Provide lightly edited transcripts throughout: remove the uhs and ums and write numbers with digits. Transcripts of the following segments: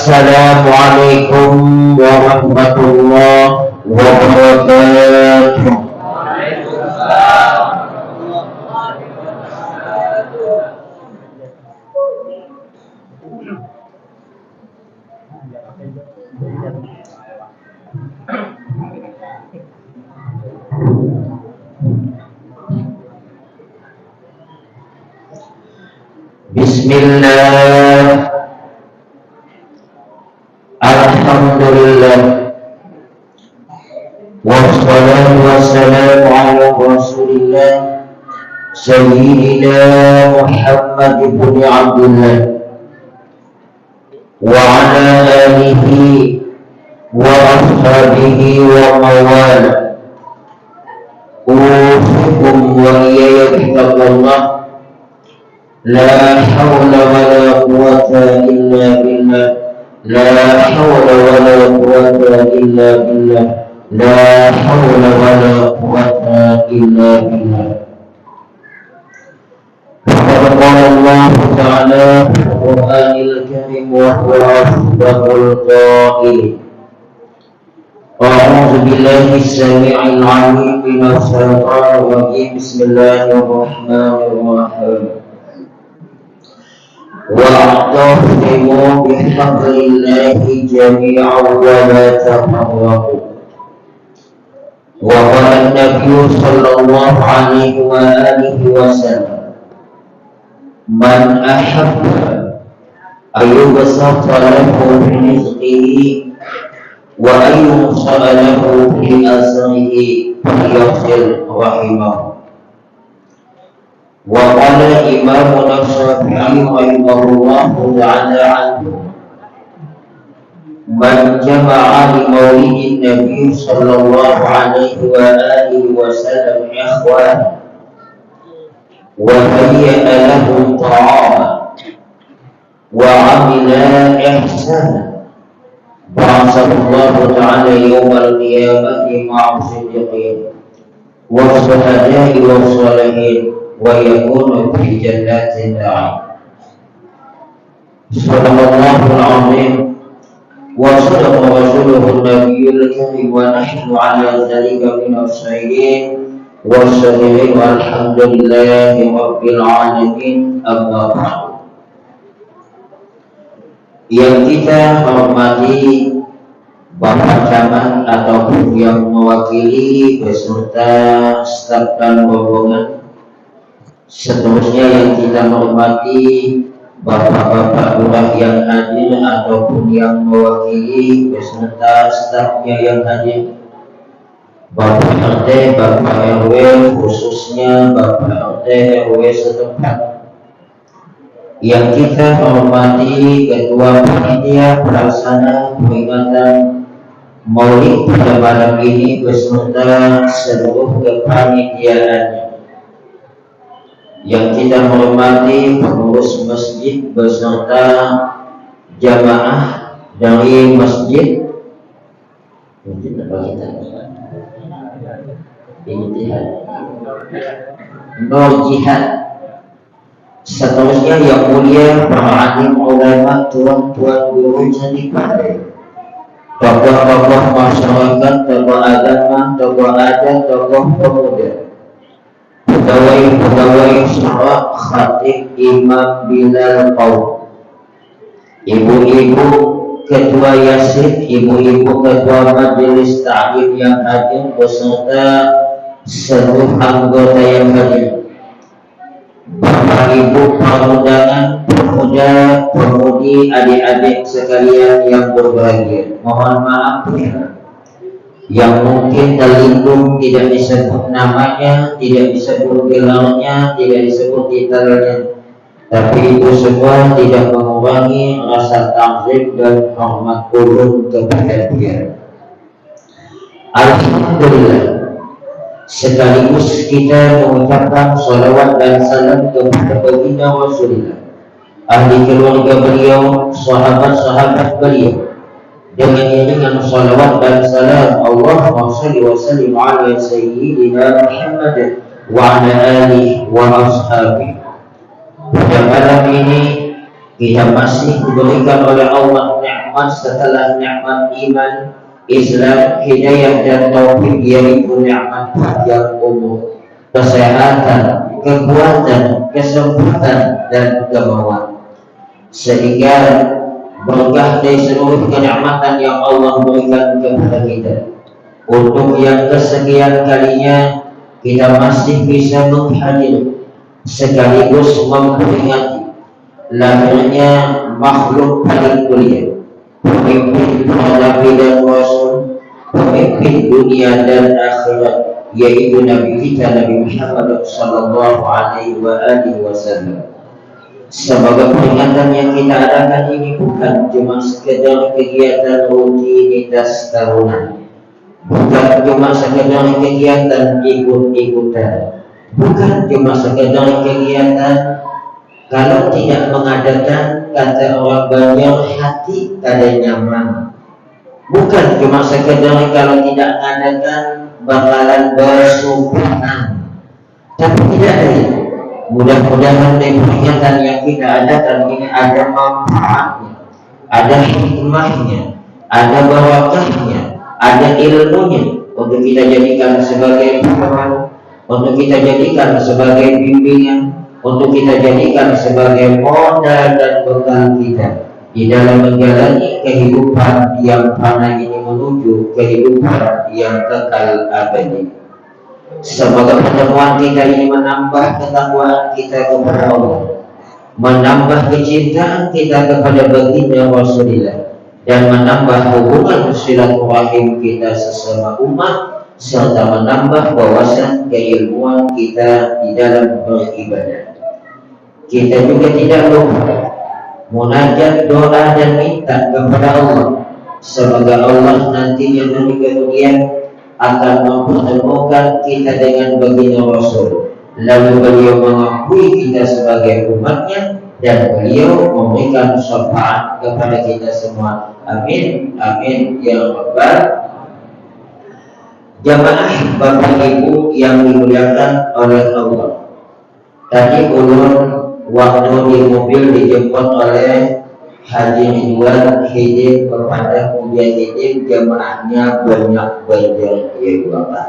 Assalamualaikum warahmatullahi wabarakatuh. Bismillah. Alhamdulillah. Wassalatu wassalamu ala Rasulillah Sayyidina Muhammad ibn Abdullah wa ala alihi wa ashabihi wa mawala. Ufikum wa iyyakum la hawla wa la quwwata illa billah. La hawla wa la quwwata illa billah. La hawla wa la quwwata illa billah. Qala Allah Ta'ala fil Qur'anil Karim wa huwa asdaqul qa'ilin. A'udzu billahi as-sami'il 'alim minash shaitanir rajim. Bismillahirrahmanirrahim. Wa'tasimu bihablillahi jami'an wa la tafarraqu. Wa qala an-nabiy sallallahu alaihi wa alihi wa sallam, man ahabba ayyubsata lahu fi rizqihi wa ayyusala lahu fi asrihi falyasil rahimahu. Wa qala Imamuna Syafi'i rahimahullahu ta'ala anhu, man jama'a li maulidin Nabi sallallahu alaihi wa alihi wa sallam ikhwan wa hayya'a lahu ta'ama wa 'amila ihsana ba'athahu ta'ala yawmal qiyamati ma'a siddiqin wa syuhada'i wa shalihin wa yakunu fi jannatin na'im. Subhanallahul azim wa sadaqa rasuluhun nabiyyul karim wa nahnu ala dzalika minas syahidin wasyahidin walhamdulillahi rabbil alamin. Amma ba'd. Yang kita hormati Bapak Camat ataupun yang mewakili beserta staf dan rombongan, seterusnya yang kita hormati bapak-bapak lurah yang hadir ataupun yang mewakili beserta stafnya yang hadir, Bapak RT, Bapak RW, khususnya Bapak RT RW setempat, yang kita hormati Ketua Panitia Pelaksana peringatan Maulid pada malam ini beserta seluruh kepanitiaannya, yang kita hormati pengurus masjid beserta jamaah dari masjid Nur Jihad, seterusnya yang mulia para alim ulama, tuan-tuan guru seniman, tokoh-tokoh masyarakat, tokoh agama, tokoh adat, tokoh pemuda, pegawai syara, khatib, imam, bilal, qaum, ibu-ibu ketua yasid, ibu-ibu ketua majelis ta'lim yang hadir beserta seluruh anggota yang hadir, bapak ibu perundangan, pemuda, pemudi, adik-adik sekalian yang berbahagia. Mohon maaf yang mungkin terlindung tidak disebut namanya, tidak disebut gelarnya, tidak disebut titelnya, tapi itu semua tidak mengurangi rasa takzim dan hormat ulun kepada dia. Alhamdulillah. Sekaligus kita mengucapkan salawat dan salam kepada baginda Rasulullah, ahli keluarga beliau, sahabat-sahabat beliau, dengan iringan salawat dan salam Allahumma shalli wa sallim ala sayyidina Muhammad wa ala alihi wa ashabihi. Pada malam ini kita masih diberikan oleh Allah nikmat nikmat setelah nikmat iman, Islam, hidayah dan taufik, yaitu nikmat panjang umur, kesehatan, kekuatan, kesempatan dan kemauan, sehingga berkah dari seluruh kenikmatan yang Allah berikan kepada kita. Untuk yang kesekian kalinya kita masih bisa menghadiri sekaligus memperingati lahirnya makhluk paling mulia, pemimpin para nabi dan rasul, pemimpin dunia dan akhirat, yaitu Nabi kita Nabi Muhammad sallallahu alaihi wasallam. Sebagai peringatan yang kita adakan ini bukan cuma sekedar kegiatan rutinitas tahunan, bukan cuma sekedar kegiatan ikut-ikutan, bukan cuma sekedar kegiatan kalau tidak mengadakan, kata orang Banjar, hati kada nyaman. Bukan cuma sekedar kalau tidak mengadakan bakalan bersumpah, tapi tidak ada itu. Mudah-mudahan dari peringatan yang kita adakan ini ada manfaatnya, ada hikmahnya, ada barakahnya, ada ilmunya untuk kita jadikan sebagai pengetahuan, untuk kita jadikan sebagai bimbingan, untuk kita jadikan sebagai modal dan bekal kita di dalam menjalani kehidupan yang fana ini menuju kehidupan yang kekal abadi. Semoga pertemuan kita ini menambah ketakwaan kita kepada Allah, menambah kecintaan kita kepada baginda Rasulullah, dan menambah hubungan silaturahim kita sesama umat, serta menambah wawasan keilmuan kita di dalam beribadah. Kita juga tidak lupa munajat, doa dan minta kepada Allah. Semoga Allah nantinya dari kemudian akan mempertemukan kita dengan baginda Rasul, lalu beliau mengakui kita sebagai umatnya, dan beliau memberikan syafaat kepada kita semua. Amin, amin ya rabbal. Jamaah Bapak Ibu yang dimuliakan oleh Allah, tadi ulun waktu di mobil dijemput oleh Haji Ridwan Hidin kepada mujahidin, jamaahnya banyak banyak ya Bapak.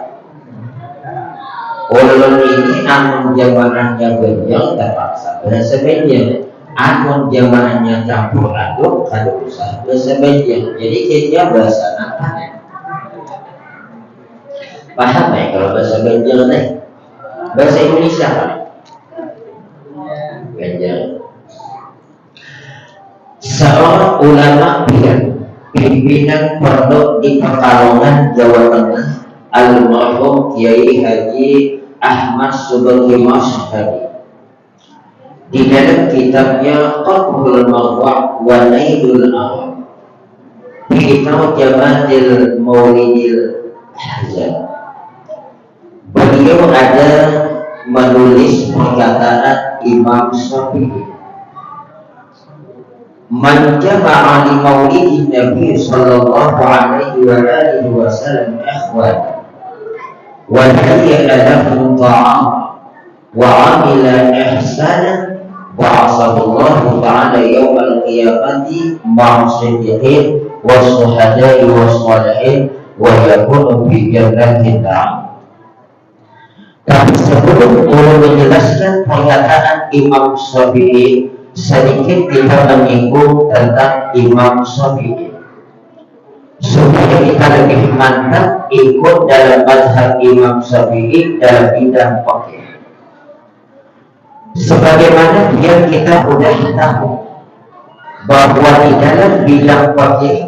Ulun ini amun jamaahnya banyak terpaksa bersebenarnya, amun jamaahnya campur aduk kada usah bersebenarnya. Jadi kita bahasa apa ya? Paham ya kalau bahasa Banjar nih? Bahasa Indonesia kan? Banjar. Seorang ulama pimpinan pondok di Pekalongan, Jawa Tengah, almarhum Kiai Haji Ahmad Subaghi Masyhadi, di dalam kitabnya Qathul Marwa' wa Nailul Aram fi Tarjamatil Maulidil Hazan, beliau ada menulis perkataan Imam Syafi'i, man jama'a li maulidin Nabi sallallahu alaihi wasallam ikhwan wa hayya lahum ta'am wa 'amila ihsanan ba'athahu ta'ala yawmal qiyamati ma'a siddiqin wa syuhada'i wa shalihin wa yakunu fi jannatin na'im. Tapi sebelum menjelaskan pernyataan Imam Syafi'i, sedikit kita menyinggung tentang Imam Syafi'i supaya kita lebih mantap ikut dalam mazhab Imam Syafi'i dalam bidang fikih. Sebagaimana yang kita sudah tahu bahwa di dalam bidang fikih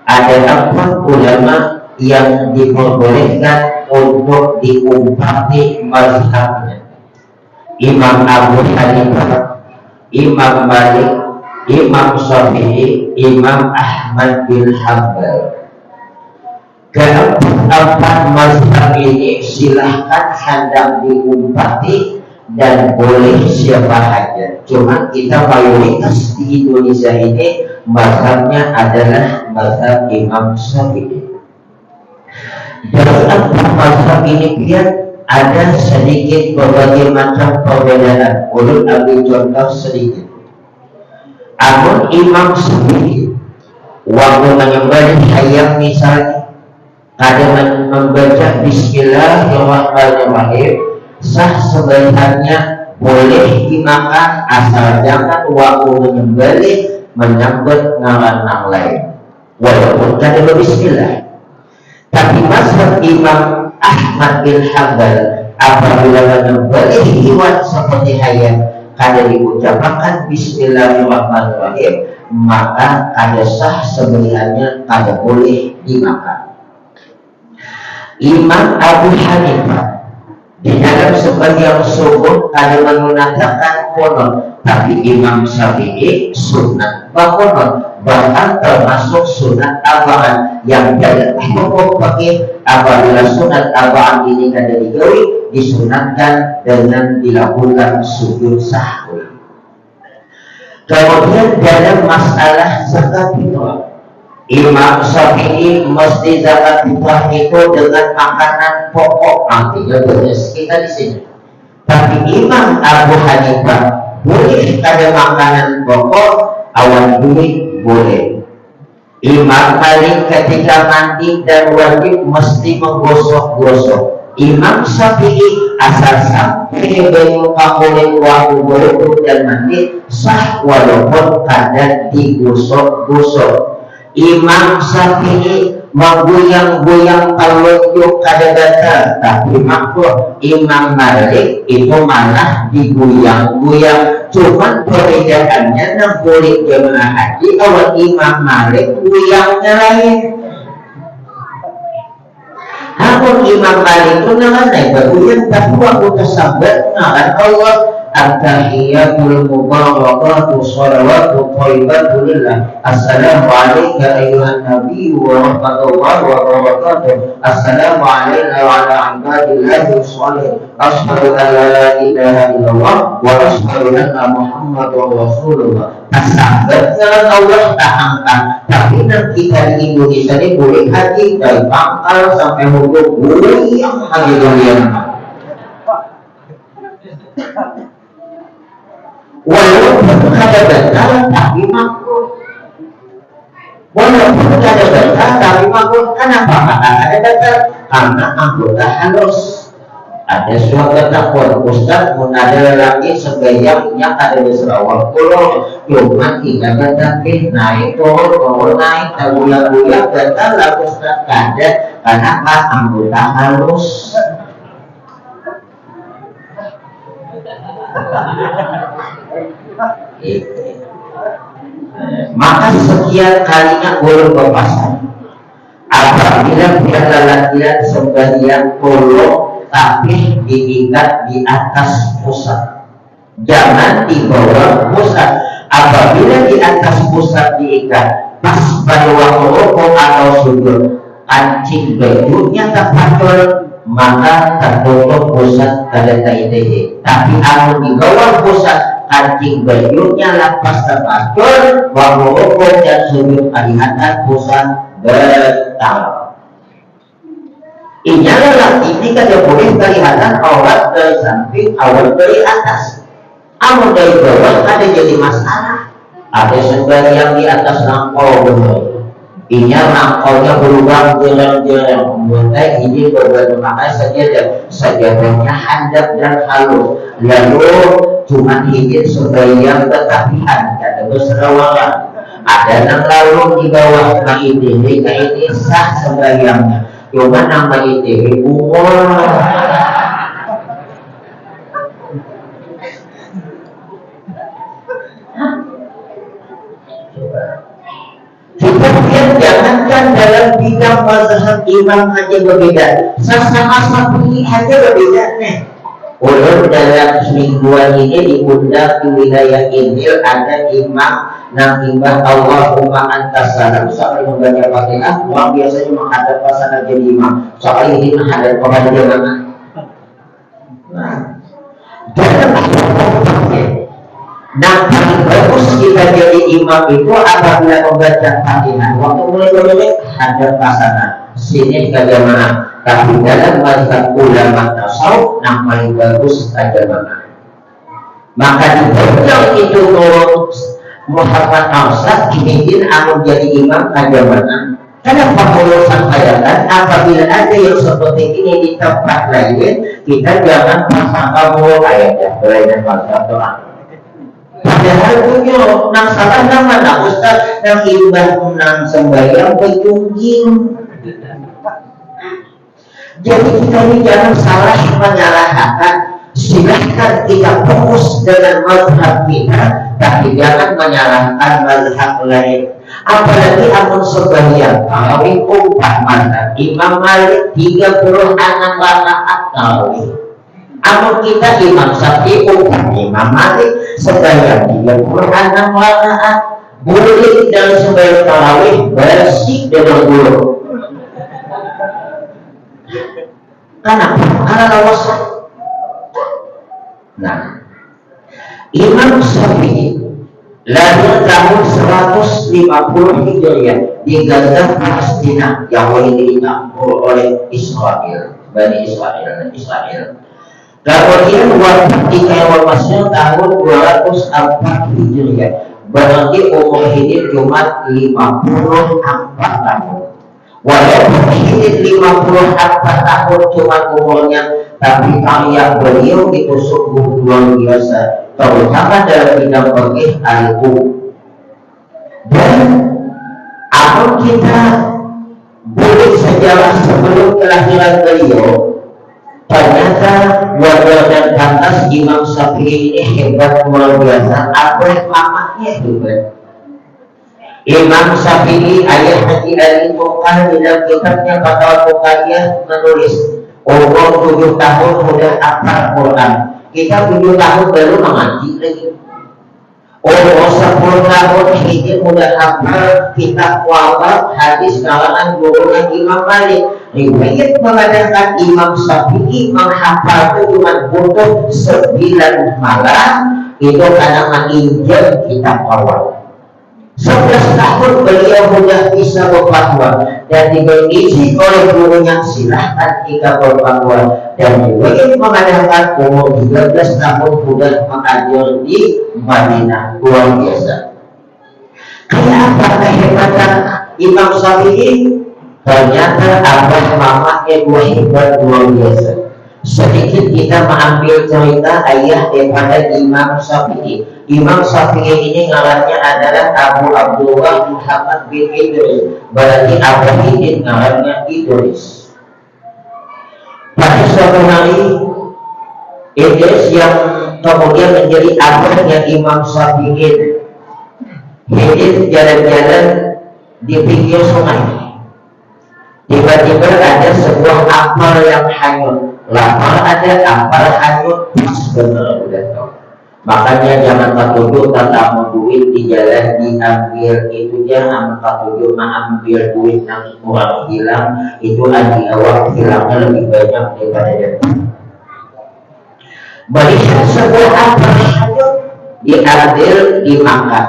ada 4 ulama yang diperbolehkan untuk diumpati mazhabnya: Imam Abu Hanifah, Imam Malik, Imam Syafi'i, Imam Ahmad bin Hanbal. Keempat mazhab ini silahkan hendak diumpati dan boleh siapa saja. Cuma kita mayoritas di Indonesia ini mazhabnya adalah mazhab Imam Syafi'i. Dalam 4 mazhab ini pun ada sedikit berbagai macam perbedaan. Ulun ambil contoh sedikit. Amun Imam Syafi'i waktu menyembelih ayam misalnya kadang membaca Bismillahirrahmanirrahim, sah sembelihannya boleh dimakan asal jangan waktu menyembelih menyambut ngaran yang lain walaupun kadang Bismillah. Tapi mazhab Imam Ahmad bin Hanbal apabila menyembelih hewan seperti ayam kada diucapkan Bismillahirrahmanirrahim, maka kada sah sembelihannya, kada boleh dimakan. Imam Abu Hanifah di dalam sebagian subuh ada menggunakan konon, tapi Imam Syafi'i sunat bakonon, bahkan termasuk sunat abaan yang tidak hukum pakai apabila sunat abaan ini kada digawi disunatkan dengan dilakukan sujud sahwi. Kemudian dalam masalah zakat fitrah, Imam Syafi'i mesti zakat fitrah itu dengan makanan pokok, artinya beras kita di sini. Tapi Imam Abu Hanifah boleh ada makanan pokok, awan duit boleh. Imam Malik ketika mandi dan wajib mesti menggosok-gosok. Imam Syafi'i asal sampai baju kamuling waktu berwudu dan mandi sah walaupun kadang digosok-gosok. Imam Syafi'i menggoyang-goyang telunjuk kada gatal, tapi makruh. Imam Malik itu malah digoyang-goyang. Cuman perbedaannya nang boleh jemaah haji awal Imam Malik goyangnya lain. Namun Imam Malik itu naik bergoyang tapi waktu tersabet ngaran Allah at-tahiyyatul mubarakatuh shalawatu thayyibatu lillah. Assalamu alayka ayyuhan nabiy wa rahmatullahi wa barakatuh. Assalamu alayna wa ala ibadillahi sholihin. Asyhadu an la ilaha illallah wa asyhadu anna Muhammadar Rasulullah. Tersabet ngaran Allah tak angkat. Tapi nanti kita di Indonesia ini boleh haji dari Pangkal sampai Hulu boleh yang haji dolian. Walaupun ada batal tapi makruh. Walaupun ada batal tapi makruh. Kenapa ada batal? Karena anggota halus. Ada suatu takut Ustaz mun ada lagi sebayangnya ada di Sarawak Pulau cuma tidak batal naik turun naik tagulah-gulah batal lah Ustaz kada. Kenapa? Anggota halus. Maka sekian kalinya boleh berpasangan apabila pihak lelaki sebagian tolong tapi diikat di atas pusat, jangan di bawah pusat. Apabila di atas pusat diikat pas pada waktu rukuk atau sujud kancing bajunya terpacul, maka tertutup pusat kada taideh. Tapi kalau di bawah pusat kancing bajunya lepas terpacul, waktu rukuk dan sujud kelihatan pusat betal. Ini adalah ini kada boleh kelihatan aurat dari samping, aurat dari atas. Amun dari bawah ada jadi masalah. Ada sebagian di atas rangkau betul. Ini rangkaunya berubah jalan-jalan. Mulai ini beberapa maka sajadahnya handap dan halus. Lalu cuma ingin sebagian ketapihan kada berserawangan. Ada yang lalu di bawah ini sah sebagiannya. Cuma nama itu umur. Kita lihat jangankan dalam bidang mazhab imam aja berbeda, sesama Syafi'i aja berbeda nih. Ulun dalam semingguan ini diundang di wilayah Injil ada imam nang imbah Allahumma antas salam sampai membaca Fatihah. Orang biasanya menghadap pasangan jadi imam, soal ini menghadap kepada dia mana. Nah, dalam nah paling bagus kita jadi imam itu apabila membaca Fatihah. Waktu mulai berbaca hadap pasangan sini bagaimana? Tapi dalam mazhab ulama tasawuf yang paling bagus bagaimana? Maka di bawah itu turun Muhammad Amsad dibikin anu jadi imam kajamanan. Kenapa perlu sampaikan apabila ada yang seperti ini di tempat lain, kita jangan prasangka bahwa ayatnya belajar mazhab doa. Padahal punya nang salah nama nak ustaz nang ibadah nang sembahyang berjunjing. Jadi kita ini jangan salah menyalahkan. Silahkan kita fokus dengan mazhab kita, tapi jangan menyalahkan mazhab lain. Apalagi amun sebagian tarawih 4 mazhab Imam Malik 36 rakaat tarawih. Amun kita Imam Syafi'i Imam Malik sebagian 36 rakaat. Boleh dalam sebagian tarawih bersih dengan bulu. Kenapa? Karena alasan. Nah, Imam Syafi'i lahir tahun 150 Hijriah di Gaza, Palestina yang ini ditampur oleh Israel, Bani Israel. Kemudian wafat di Kairul tahun 204 Hijriah. Berarti umur hidup cuma 54 tahun. Walaupun hidup 54 tahun cuma umurnya, tapi karya beliau itu sungguh luar biasa, terutama dalam bidang fikih al-fiqh. Dan akan kita boleh sejarah sebelum kelahiran beliau, ternyata wajar dan pantas Imam Syafi'i ini hebat luar biasa. Apa mamanya hebat. Imam Syafi'i ayah Haji Ali Muqah di dalam kitabnya Fatwa Fuqahiyah menulis umur 7 tahun sudah hafal Quran. Kita 7 tahun baru mengaji lagi. Umur 10 tahun ini sudah hafal kitab wafat hadis kalangan gurunya Imam Malik. Riwayat mengatakan Imam Syafi'i menghafal itu cuma butuh 9 malam, itu karena menginjak kitab awal. 11 tahun beliau sudah bisa berfatwa dan diisi oleh gurunya, silahkan kita berfatwa. Dan juga mengadakan umur 13 tahun sudah mengajar di Madinah, luar biasa. Kayak apa kehebatan Imam Syafi'i? Ternyata abah mamanya dua hebat luar biasa. Sedikit kita mengambil cerita ayah daripada Imam Syafi'i. Imam Syafi'i ini ngarannya adalah Abu Abdullah Muhammad bin Idris. Berarti Abu Hidin ngarannya Idris. Pada suatu hari Idris yang kemudian menjadi abahnya Imam Syafi'i, Hidin jalan-jalan di pinggir sungai. Tiba-tiba ada sebuah apel yang hanyut. Lapar ada, apel hanyut, benar udah tahu. Makanya jangan tertuduh tak mau duit di jalan diambil, itu jangan tertuduh ambil duit yang kurang hilang, itu adi awal hilangnya lebih banyak daripada dia. Melihat sebuah apel hanyut diambil, dimakan.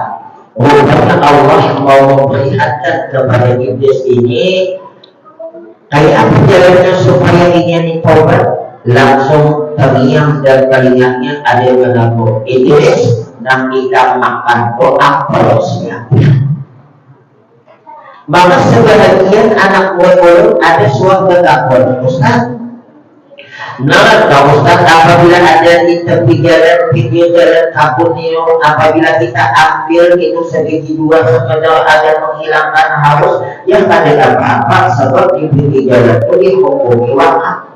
Rupanya Allah mau memperlihatkan kepada Iblis ini kayak apa jalannya supaya ingin ditobat. Langsung terngiang dan telinganya ada yang menabur, Idris nang kita makan doa perosnya. Maka sebagian anak murid ada suatu takut, Ustaz. Nah, Ustaz, apabila ada di tepi jalan, pinggir jalan kabunio, apabila kita ambil itu segi dua sekedar ada menghilangkan haus, yang ada apa-apa sebab di pinggir jalan itu dihukumi wakaf.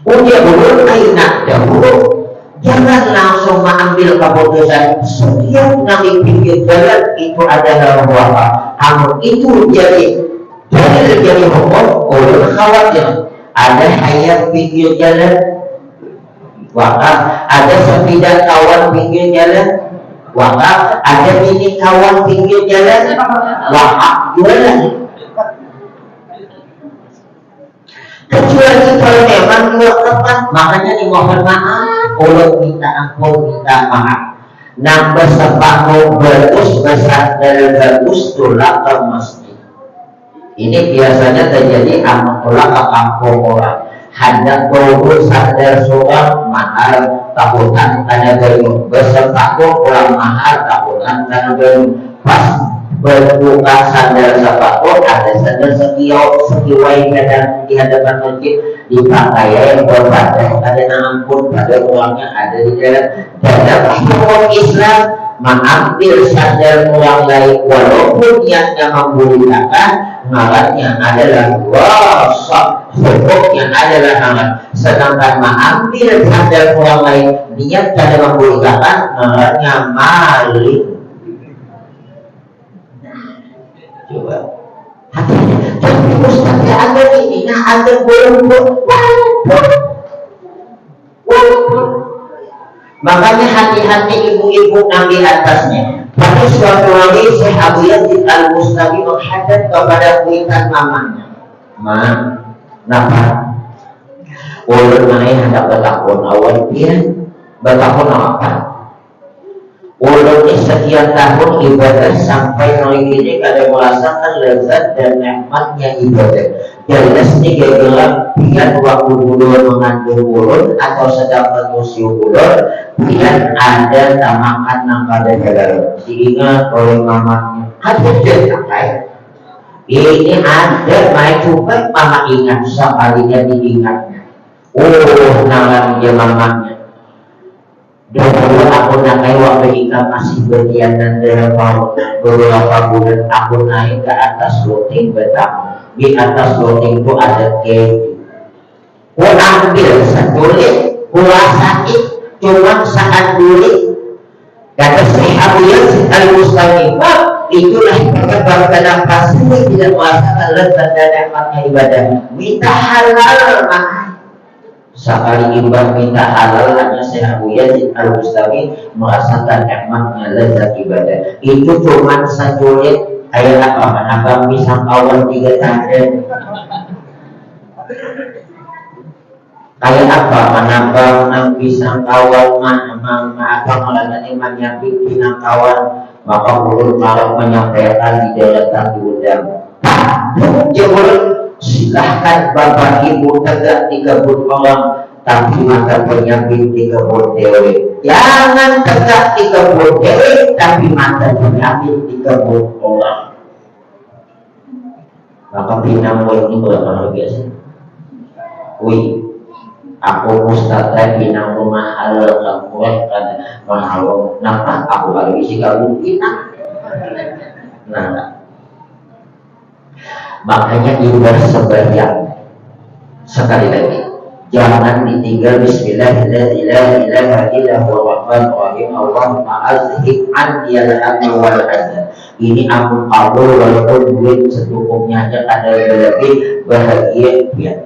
Udah dulu, enak dahulu. Jangan langsung mengambil keputusan. Setiap nanti pinggir jalan itu adalah wakaf. Namun itu jadi hukum. Ulun khawatir ada hayat pinggir jalan wakaf, ada sepeda kawan pinggir jalan wakaf, ada mini kawan pinggir jalan wakaf jualan. Kecuali kalau memang dua tempat, makanya dimohon maaf, Allah minta ampun, minta maaf. Nambah sepatu bagus, besar dari bagus, tolak ke masjid. Ini biasanya terjadi amat tolak ke kampung orang. hendak berurus sadar seorang mahal tahunan karena bayu beserta pulang mahal tahunan karena bayu pas berbuka sadar sepatu ada sadar sekiwai kadang di hadapan masjid dipakai yang berbadan ada ampun pada uangnya ada di dalam hukum Islam mengambil sadar uang lain walaupun niatnya membolehkan ngalatnya adalah wasak hukumnya adalah amal sedangkan mengambil sadar uang lain niat adalah membolehkan ngalatnya malik. Coba hati-hati tapi Ustaznya ada ini ada walaupun makanya hati-hati ibu-ibu ngambil atasnya. Pada suatu hari Syekh Abu Yazid Al-Bustami menghadap kepada kuitan mamanya. Ma, napa? Ulun naik hendak bertakun awal dia bertakun apa? Ulun ini sekian tahun ibadah sampai hari ini kada merasakan lezat dan nikmatnya ibadah. Jelas ini bilang biar waktu dulu mengandung ulun atau sedang menyusui ulun, biar ada tamakan nang kada jalan. Diingat oleh mamanya. Ada pakai. Ini ada main coba mama ingat sekalinya diingatnya. Oh, nangan dia mamanya. Dulu aku naik waktu ikan masih berdianan dalam beberapa bulan aku naik ke atas loteng betang. Di atas loteng itu ada keju. Ku ambil sedulit, ku rasain cuma saat dulit. Kata Syekh Abu Yazid Al-Bustami, itulah penyebab kenapa saya tidak merasakan lezat dan nikmatnya ibadah. Minta halal mah. Sekali ibadah minta halal hanya Syekh Abu Yazid Al-Bustami merasakan nikmatnya lezat ibadah. Itu cuma sedulit. Kayak apa? Menambah pisang kawan 3 tanda. Kayak apa? Menambah pisang kawan apa melakani menyambit pisang kawan maka mulut malah menyampaikan di daratan diundang. Jebul silahkan bapak ibu tegak di kebun orang tapi mata penyambit di kebun dewe. Jangan tegak di kebun dewe tapi mata penyambit di kebun orang. Maka pinang ini berapa biasa? Wih, aku Ustadz pinang rumah halal kamu kan mahal. Nampak aku baru isi kamu pinang. Nah, makanya ibadah sebanyak sekali lagi jangan ditinggal bismillahirrahmanirrahim Allahumma azhib anni al-hamma wal hazan. Ini aku kabul walaupun duit secukupnya aja ada lebih bahagia ya.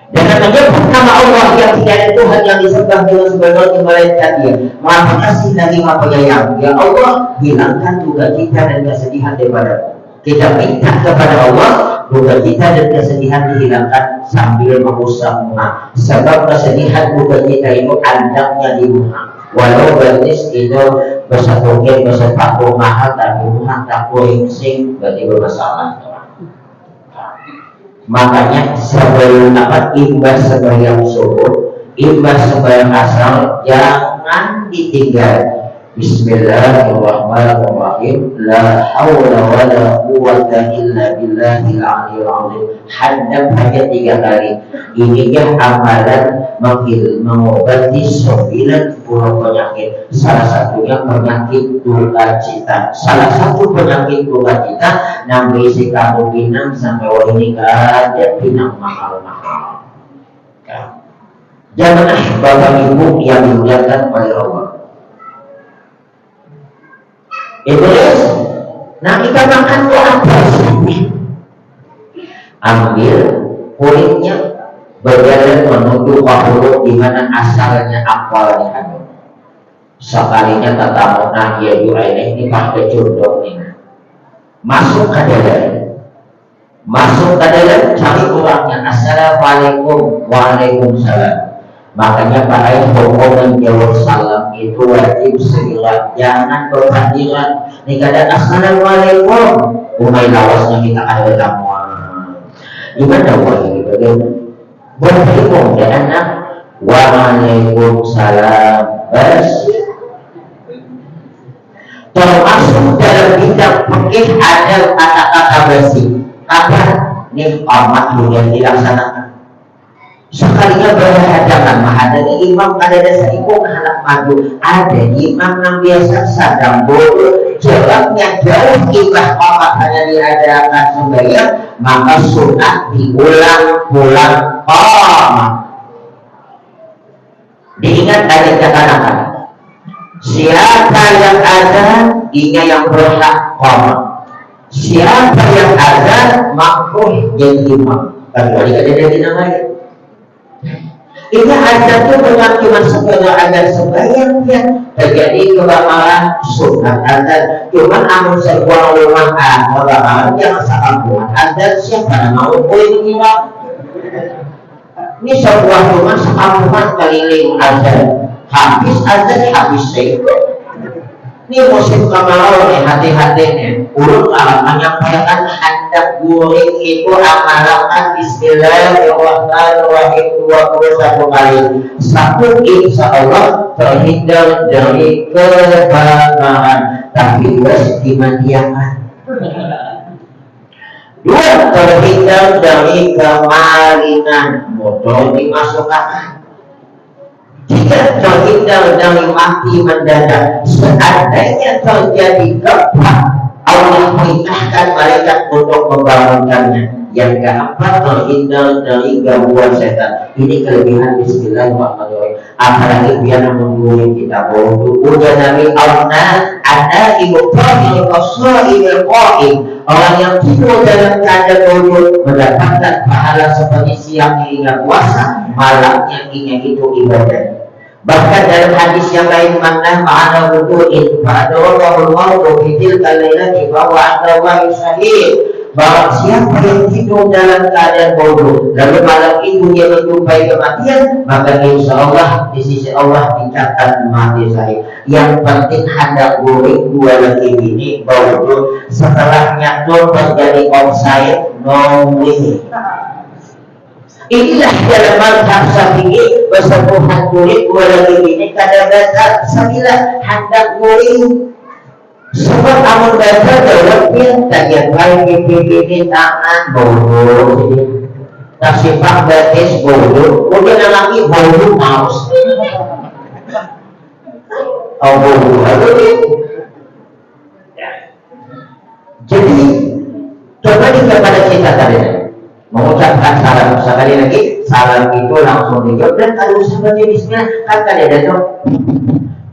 Dengan menyebut nama Allah yang tidak ada Tuhan yang disembah dengan sebenarnya melainkan Dia. Maha Pengasih lagi Maha Penyayang. Ya Allah, hilangkan duka kita dan kesedihan daripada kita minta kepada Allah duka kita dan kesedihan dihilangkan sambil mengusap muka. Sebab kesedihan duka kita itu andaknya di muka. Walau benis itu bersatukan bersepatu mahal tapi muka tak boleh sing berarti bermasalah. Makanya sebelum dapat imbas sembahyang subuh, imbas sembahyang asar jangan ditinggal. Bismillahirrahmanirrahim. La haula wala quwwata illa billahil aliyil azim. Hadap hanya 3 kali. Inilah amalan mengobati 90 penyakit. Salah satunya penyakit duka cita. Salah satu penyakit duka cita yang berisi kamu pinang sampai ini ada pinang mahal-mahal. Janganlah bapak ibu yang dimuliakan oleh Allah. Iblis, nah kita makan tuh apa sih? Ambil kulitnya berjalan menuju mulut di mana asalnya apalnya ada. Sekalinya tatamu nah ya ini pakai condong nih. Masuk ke dalam, cari orangnya. Assalamualaikum, waalaikumsalam. Makanya para hukum menjawab salam itu wajib segera, jangan berbandingan. Ini kadang assalamualaikum, umai lawasnya kita ada tamuan. Gimana wajib bagaimana? bertemu dengan anak. Waalaikumsalam. Termasuk dalam bidang fikih ada kata-kata basi. Apa? Ini amat yang dilaksanakan. Sekalinya berhadapan ada imam ada dasar ibu anak madu, ada imam yang biasa sadang bodoh jawabnya jauh ibah amat hanya diadakan sembahyang, maka sunat diulang-ulang amat. Diingat ada kata-kata siapa yang ada dia yang berhak amat, siapa yang ada makruh jadi imam, kecuali ada dinamai. Ini azan itu bukan cuma sekedar azan sembahyang ya, terjadi kebakaran sunat azan. Cuma amun sebuah rumah kebakaran jangan salah buat azan siapa mau poin ini sebuah rumah sekampungan keliling azan, habis azan habis sekolah. Ini musim kemarau nih, hati-hati nih. Ulun alam menyampaikan hendak guring itu amalkan Bismillahirrahmanirrahim 21 kali. Satu insya Allah terhindar dari kebakaran, tapi harus dimatiakan. Dua, terhindar dari kemalingan, motor dimasukkan. Tidak terhindar dari mati mendadak. Seandainya terjadi gempa, Allah perintahkan malaikat untuk membangunkannya. Yang keempat, terhindar dari gangguan setan. Ini kelebihan Bismillahirrahmanirrahim. Apalagi biar menunggu kita bodoh. Udah Nabi Allah, ada ibu Ibrahim Rasulullah Qaim. Orang yang tidur dalam keadaan bodoh mendapatkan pahala seperti siang hingga puasa, malamnya itu ibadah. Bahkan dalam hadis yang lain, mana ma'ana wudu'in fa'adawallahul mawdu fitil kalailati bahwa anda syahid. Bahwa siapa yang tidur dalam keadaan bodoh lalu malam itu dia menjumpai kematian, maka insya Allah di sisi Allah dicatat mati syahid. Yang penting hendak guring dua lagi ini bodoh, setelahnya non terjadi offside nongli. Inilah dalam mazhab Syafi'i bersepuhan guring dua lagi ini kada dasar sabila hendak guring. Sebab amun baca jawabnya tagihan baik pipi tangan bodoh, tersipak batis bodoh, kemudian lagi bodoh maus. Oh bodoh, jadi coba kepada kita tadi mengucapkan salam sekali lagi, salam itu langsung dijawab dan kalau seperti bismillah kan tadi ada tuh.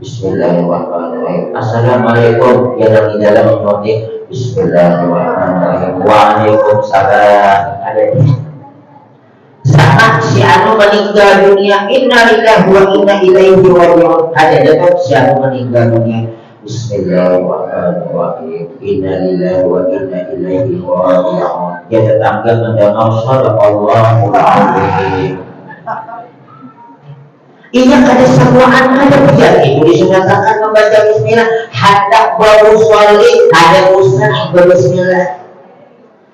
Bismillahirrahmanirrahim. Assalamualaikum ya di dalam roti. Bismillahirrahmanirrahim. Waalaikumsalam. Ada saat si anu meninggal dunia, innalillahi wa inna ilaihi raji'un. Ada dalam si anu meninggal dunia. Bismillahirrahmanirrahim. Innalillahi wa inna ilaihi raji'un. Dia tetangga mendengar sadaqallahul azim. Ini ada semuaan ada biar itu disunahkan membaca bismillah. Hendak bermusolli ada musnah berbismillah.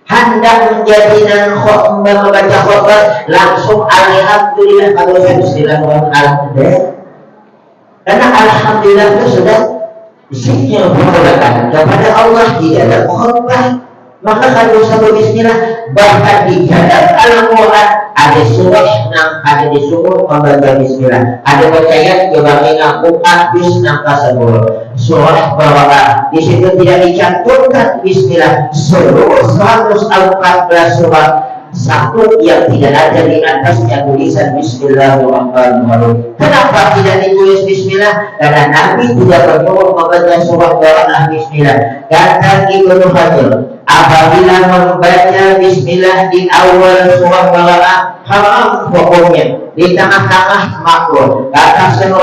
Hendak menjadi nan membaca khutbah langsung alhamdulillah kalau saya bismillahirrahmanirrahim. Karena alhamdulillah itu sudah zikir perbuatan kepada Allah di dalam khutbah. Maka kalau satu bismillah bahkan di dalam Al-Quran ada surah yang ada disuruh membaca bismillah. Ada percaya kebangkitan bukan bismillah kasabur surah Baqarah di situ tidak dicantumkan bismillah. Seluruh 114 surah satu yang tidak ada di atasnya tulisan Bismillahirrahmanirrahim. Kenapa tidak ditulis bismillah? Karena Nabi tidak perlu membaca surah Baqarah bismillah. Kata Ibnu Hajar, apabila membaca bismillah di awal surah Baqarah haram hukumnya, di tengah-tengah makruh. Kata Syekh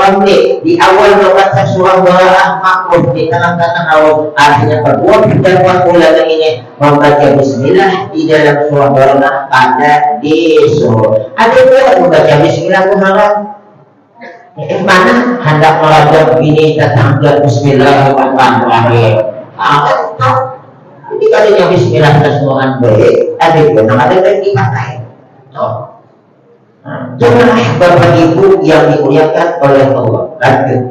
di awal membaca surah Baqarah makruh, di tengah-tengah awal. Artinya kedua pendapat ulama ini membaca bismillah di dalam surah Baqarah pada disuruh. Ada yang membaca bismillah haram. Mana hendak melajak ini tetangga bismillahirrahmanirrahim. Ini kalinya bismillah kesemuan baik, ada yang ada yang dipakai. Jemaah Bapak Ibu yang dimuliakan oleh Allah. Lanjut.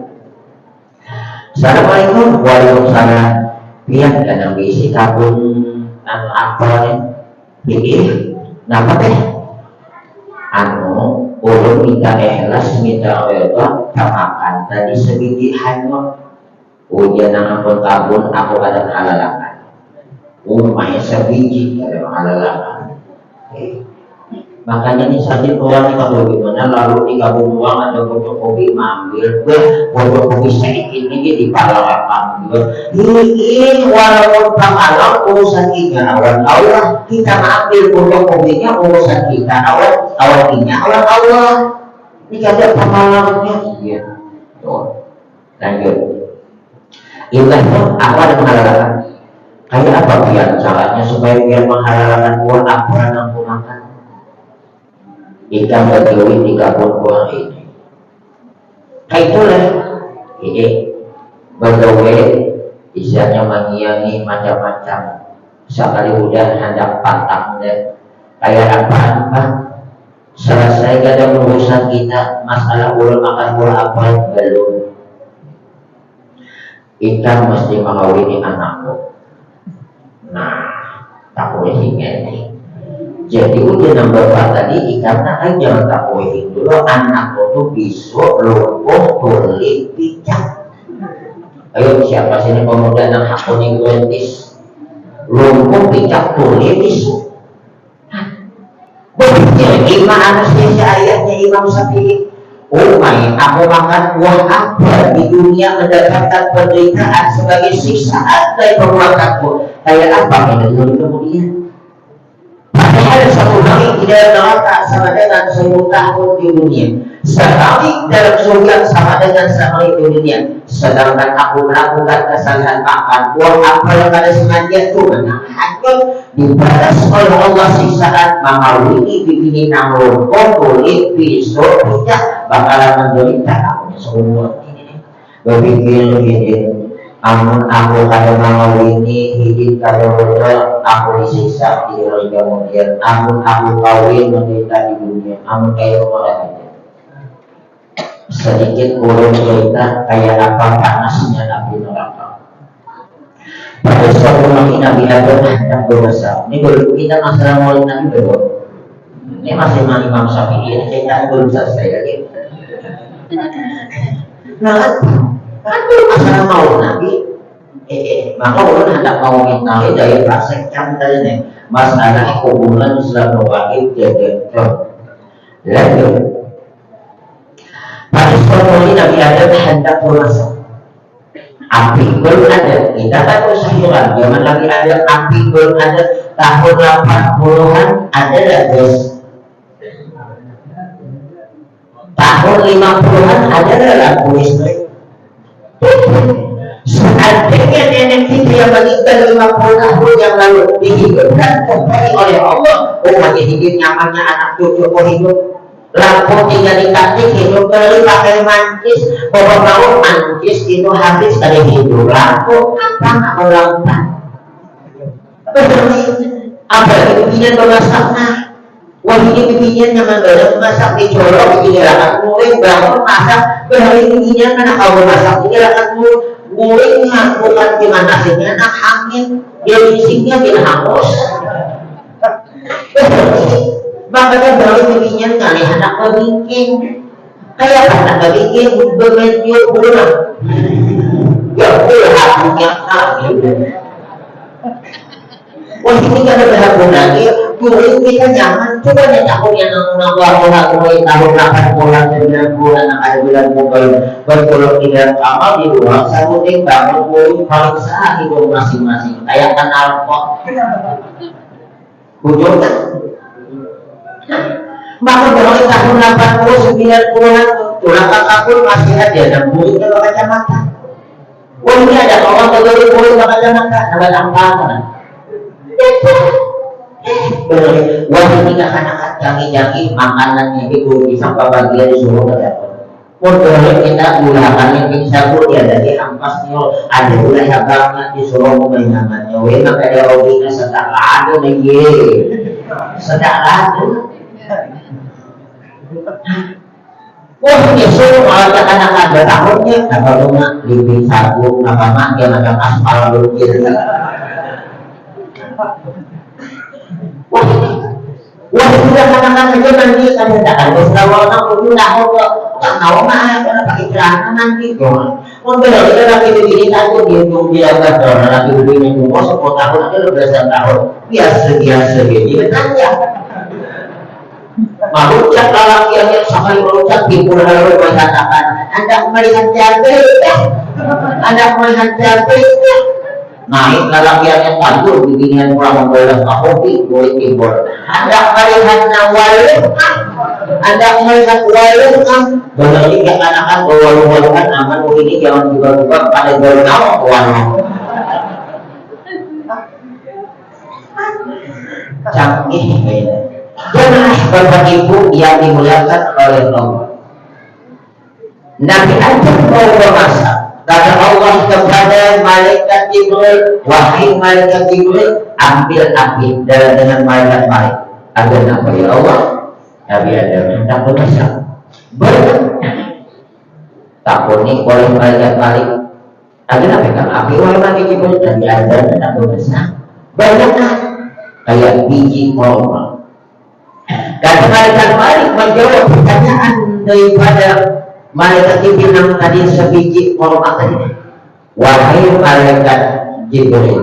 Assalamualaikum. Waalaikumsalam. Biar dan bisi kabun anu apa ini? Napa teh? Anu ulun minta ikhlas minta Allah kamakan tadi sedikit hanya ujian ampun kabun aku ada halalakan. Umay sebiji ada halalakan. Makanya ini sakit orang kalau gimana lalu di kabung uang ada botol kopi ambil botol kopi sedikit ini di palawan ini walaupun pamalang urusan kita awan Allah kita ambil botol kopinya urusan kita awannya awan Allah ini ada pamalangnya iya tuh lanjut ilah pun awal menghalalkan kayak apa biar caranya supaya biar menghalalkan buah apa yang aku makan ikan berdiri di kabut buah ini. Itulah ini bergawe isinya mengiangi macam-macam. Sekali udah hendak patang deh. Kayak apa? Selesai gak ada urusan kita masalah ulun makan buah apa belum. Ikan mesti mengawini anakku. Nah, tak boleh hingga ini. Jadi udah nambah tadi ikan nak jangan tak poin dulu anak itu besok lumpuh tuli pijak. Ayo siapa sini pemuda yang hakuni guentis lumpuh pijak tuli besok. Begitu imam anestesi ayatnya Imam Syafi'i. Oh my, aku makan buah apa di dunia mendapatkan penderitaan sebagai siksaan dari perbuatanku. Kayak apa ini kemudian? Padahal satu hari tidak neraka sama dengan 1000 tahun di dunia. Sekali dalam surga sama dengan sekali di dunia. Sedangkan aku melakukan kesalahan makan buah apa yang ada sengaja itu hanyut dibalas oleh Allah siksaan mengawini bikini namun kulit besok tidak bakalan menderita aku semua ini. Berpikir begini. Amun aku kada mengawini hidup kada bener aku disiksa di hari kemudian amun aku kawin menderita di dunia amun kayak orang aja sedikit kurang cerita kayak apa panasnya Nabi neraka pada suatu hari Nabi Adam hendak berdosa ini baru kita masalah mulai Nabi belum ini masih Imam Syafi'i cerita belum selesai lagi nah kan masalah mau Nabi maka ulun hendak mau minta dari praktek cantel nih masalah hubungan Islam wajib jaga lanjut pada suatu hari Nabi Adam hendak berdosa api belum ada kita kan sayuran zaman lagi ada api belum ada tahun 80-an ada lah guys tahun 50-an ada lah lampu listrik seandainya nenek kita yang meninggal 50 tahun yang lalu dihidupkan kembali oleh Allah umatnya hidup nyamannya anak cucu hidup lampu tinggal dikasih hidup kembali pakai mancis bapak mau mancis itu habis dari hidup lampu apa nggak mau lampu apa itu bikin bermasaknya wah ini bikinnya nyaman banget masak di colok ini akan mulai bangun masak berhari bikinnya karena kalau masak ini akan mulainya bukan gimana sihnya nak angin dia isinya dia hangus makanya berhari bikinnya kali anak kebikin kayak anak kebikin bermedio pulang ya pulang hatinya wah ini kan ada berguna ya dulu kita jangan coba nih tahun yang nambah tahun 80 9 bulan ada bulan mobile berpuluh tidak amal di luar satu ting bangun puluh paling sah hidup masing-masing kayak kenal kok hujung kan maka berarti tahun 80 90-an tulang kakakun masih ada dan mulut kalau kacamata wah ini ada orang bergabung mulut kacamata nama tamparan wah ini anak-anak jangi-jangi makanannya itu bisa bagian disuruh dapat. Modalnya kita gunakan yang bisa pun ya dari ampasnya ada wilayah banget disuruh mengenangannya. Weh maka ada obinya sedang ada lagi, sedang ada. Wah, nyusul malah anak-anak tahunnya, kalau nggak living satu, nama dia macam aspal berkir. Wah, sudah anak-anak aja nanti ada ada selama orang itu tahu kok, tak tahu mah kalau pakai celana nanti kok. Mungkin kita lagi begini saja dia kata lagi begini umur 10 tahun atau 12 tahun, biasa dia tanya. Merucak lalakian yang sampai merucak timbul lalu mengatakan Anda melihat jabetnya, Anda melihat jabetnya. Naik lalakian yang tanggul beginian kurang memboleh kahobi boleh timbul. Anda melihat nawalukah, Anda melihat walukah. Berarti kekanakan waluk-walukan aman ini jangan juga pada bernawa waluk. Canggih beda. Jemaah Bapak Ibu yang dimuliakan oleh Allah. Nabi Adam mau memasak. Kata Allah kepada malaikat Jibril, wahai malaikat Jibril, ambil api dengan malaikat Malik. Agar apa ya Allah? Nabi Adam hendak memasak. Takuni oleh malaikat Malik. Agar apa kan api wahai malaikat Jibril Nabi Adam hendak memasak. Banyaklah kayak biji korma. Kata malaikat Malik menjawab pertanyaan daripada malaikat Jibril tadi sebiji korma tadi. Wahai malaikat Jibril,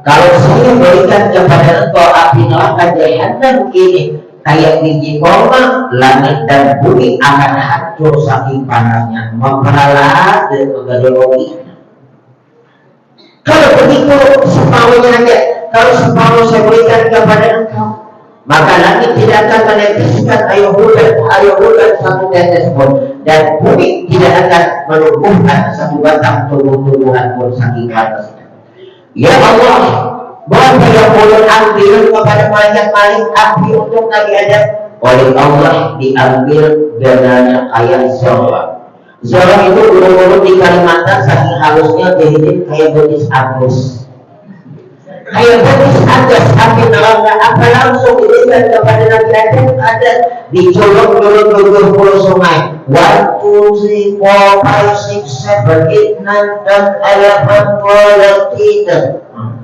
kalau saya berikan kepada engkau api neraka jahanam ini kayak biji korma, langit dan bumi akan hancur saking panasnya, memperalat dari kegaduhan. Kalau begitu separuhnya aja, kalau separuh saya berikan kepada engkau, maka langit tidak akan meneteskan air hujan satu tetes pun, dan bumi tidak akan menumbuhkan satu batang tumbuh-tumbuhan pun saking panasnya. Ya Allah, berapa yang boleh ambil kepada malaikat Malik api untuk Nabi Adam? Oleh Allah diambil dananya kayak Zorah. Zorah itu urut-urut di Kalimantan saking halusnya dihidup kayak betis agus. Kayak betis aja sampai neraka apa langsung diberikan kepada Nabi Adam ada dicolok 20 sungai 1, 2, 3, 4, 5, 6, 7, 8, 9, 10, 11, 12, 13.